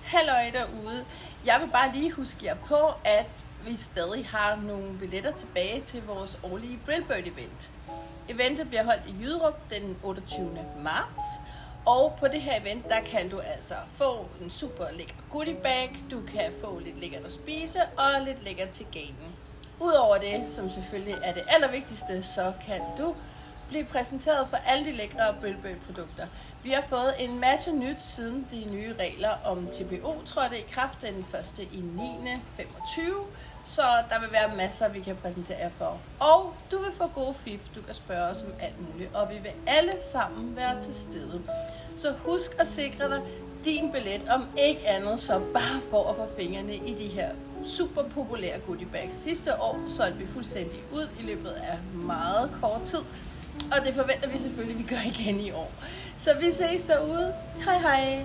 Halløj derude. Jeg vil bare lige huske jer på, at vi stadig har nogle billetter tilbage til vores årlige Brillbird event. Eventet bliver holdt i Jyderup den 28. marts. Og på det her event, der kan du altså få en super lækker goodie bag, du kan få lidt lækkert at spise og lidt lækkert til ganen. Udover det, som selvfølgelig er det allervigtigste, så kan du blive præsenteret for alle de lækre Brillbird-produkter. Vi har fået en masse nyt siden de nye regler om TPO trådte i kraft den 1. i 9. 25, så der vil være masser, vi kan præsentere jer for. Og du vil få gode fif, du kan spørge os om alt muligt, og vi vil alle sammen være til stede. Så husk at sikre dig din billet, om ikke andet, så bare for at få fingrene i de her super populære goodie bags. Sidste år solgte vi fuldstændig ud i løbet af meget kort tid, og det forventer vi selvfølgelig, at vi gør igen i år. Så vi ses derude. Hej hej!